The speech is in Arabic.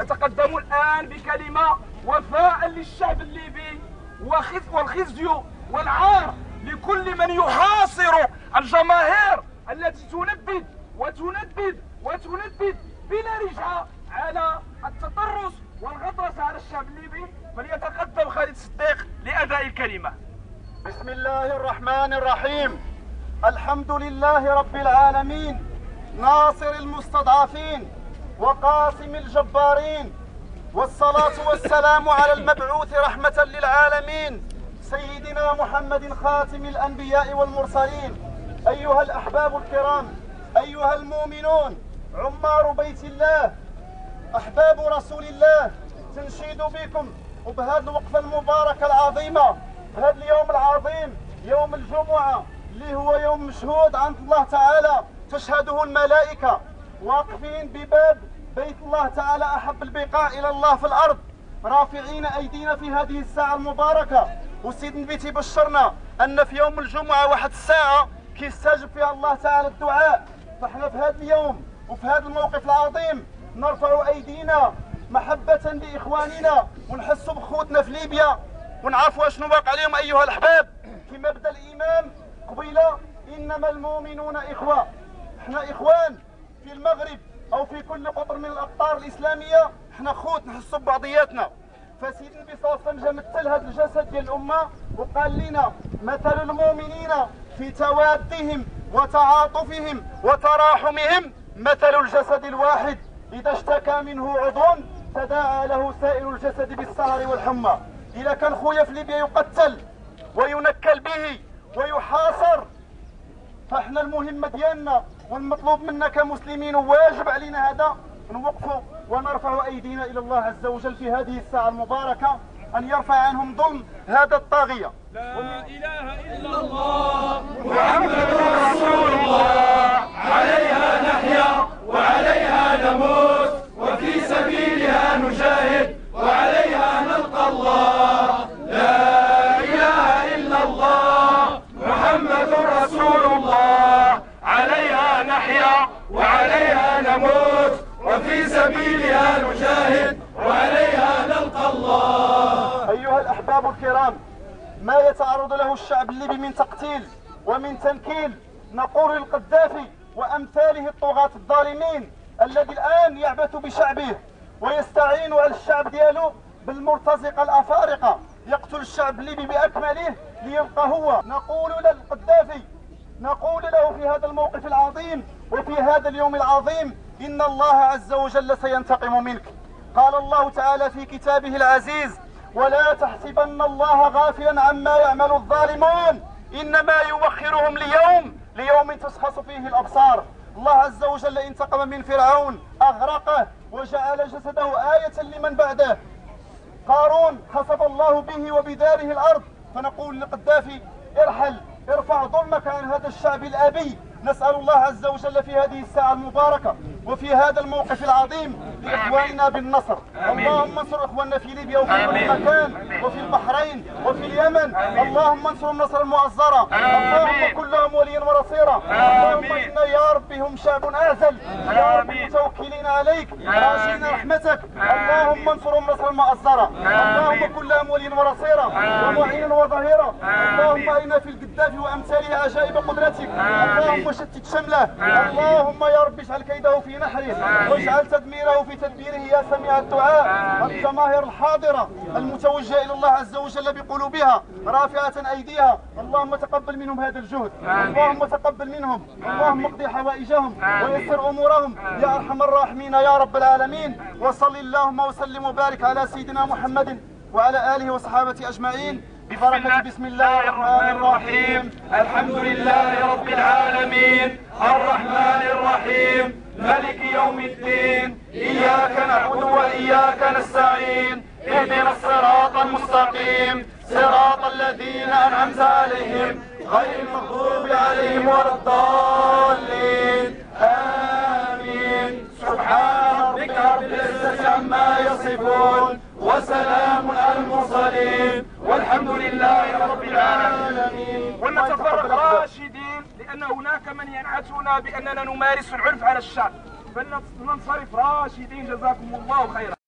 نتقدم الآن بكلمة وفاء للشعب الليبي والخزي والعار لكل من يحاصر الجماهير التي تندد وتندد بلا رجعة على التطرس والغطرس على الشعب الليبي. فليتقدم خالد صديق لأداء الكلمة. بسم الله الرحمن الرحيم. الحمد لله رب العالمين، ناصر المستضعفين وقاسم الجبارين، والصلاة والسلام على المبعوث رحمة للعالمين سيدنا محمد خاتم الأنبياء والمرسلين. أيها الأحباب الكرام، أيها المؤمنون، عمار بيت الله، أحباب رسول الله، تنشيد بكم وبهذه الوقفة المباركة العظيمة، بهذا اليوم العظيم، يوم الجمعة اللي هو يوم مشهود عند الله تعالى تشهده الملائكة، واقفين بباب بيت الله تعالى أحب البقاع إلى الله في الأرض، رافعين أيدينا في هذه الساعة المباركة. وسيد النبي تيبشرنا أن في يوم الجمعة واحد الساعة كيستجب فيها الله تعالى الدعاء. فاحنا في هذا اليوم وفي هذا الموقف العظيم نرفع أيدينا محبة لإخواننا ونحسوا بخوتنا في ليبيا ونعرفوا اشنو واقع عليهم. أيها الأحباب، كما بدا الإمام قبيلة إنما المؤمنون إخوة، احنا إخوان في المغرب أو في كل قطر من الأقطار الإسلامية، احنا خوت نحسوا ببعضياتنا. فسيد النبي صلى الله عليه وسلم جا مثل هذا الجسد ديال الأمة وقال لنا مثل المؤمنين في توادهم وتعاطفهم وتراحمهم مثل الجسد الواحد إذا اشتكى منه عضو تداعى له سائر الجسد بالسهر والحمى. إذا كان خويا في ليبيا يقتل وينكل به ويحاصر، فاحنا المهمة ديالنا والمطلوب منا كمسلمين وواجب علينا هذا نوقفوا ونرفع أيدينا إلى الله عز وجل في هذه الساعة المباركة أن يرفع عنهم ظلم هذا الطاغية. لا إله إلا الله محمد رسول الله، عليها نحيا وعليها نموت وفي سبيلها نجاهد وعليها نلقى الله. لا إله إلا الله محمد رسول الله، عليها نحيا وعليها نموت وفي سبيلها نجاهد وعليها نلقى الله. أيها الأحباب الكرام، ما يتعرض له الشعب الليبي من تقتيل ومن تنكيل نقول القذافي وأمثاله الطغاة الظالمين الذي الآن يعبث بشعبه ويستعين على الشعب ديالو بالمرتزقة الأفارقة، يقتل الشعب الليبي بأكمله ليبقى هو. نقول للقذافي، نقول له في هذا الموقف العظيم وفي هذا اليوم العظيم إن الله عز وجل سينتقم منك. قال الله تعالى في كتابه العزيز: ولا تحسبن الله غافلا عما يعمل الظالمون إنما يوخرهم ليوم تشخص فيه الأبصار. الله عز وجل انتقم من فرعون، أغرقه وجعل جسده آية لمن بعده. قارون خسف الله به وبداره الأرض. فنقول للقذافي: ارحل، ارفع ظلمك عن هذا الشعب الأبي. نسأل الله عز وجل في هذه الساعة المباركة وفي هذا الموقف العظيم لإخواننا بالنصر. اللهم انصر إخواننا في ليبيا وفي كل مكان وفي البحرين وفي اليمن. اللهم انصرهم نصرا مؤزرا. اللهم كن لهم وليا ونصيرا. اللهم إنا يا رب هم شعب أعزل، يا رب متوكلين عليك راجين رحمتك. اللهم انصرهم نصرا مؤزرا. اللهم كن لهم وليا ونصيرا ومعينا وظهيرا. اللهم أرنا في القذافي وأمثاله عجائب قدرتك. اللهم شتت شمله. اللهم يا رب اجعل كيده في نحره واجعل تدميره في تدبيره يا سميع الدعاء. الجماهير الحاضرة المتوجهة إلى الله عز وجل بقلوبها رافعة أيديها، اللهم تقبل منهم هذا الجهد، اللهم تقبل منهم، اللهم اقضي حوائجهم ويسر أمورهم يا أرحم الراحمين يا رب العالمين. وصل اللهم وسلم وبارك على سيدنا محمد وعلى آله وصحابته أجمعين ببركة بسم الله الرحمن الرحيم. الحمد لله رب العالمين الرحمن الرحيم مالك يوم الدين، إياك نعبد وإياك نستعين، اهدنا الصراط المستقيم صراط الذين أنعمت عليهم غير المغضوب عليهم ولا الضالين، آمين. سبحان ربك رب العزة عما يصفون وسلام على المرسلين والحمد لله رب العالمين. ولنتفرق راشدين لأن هناك من ينعتنا بأننا نمارس العنف على الشعب، فلننصرف راشدين. جزاكم الله خيرا.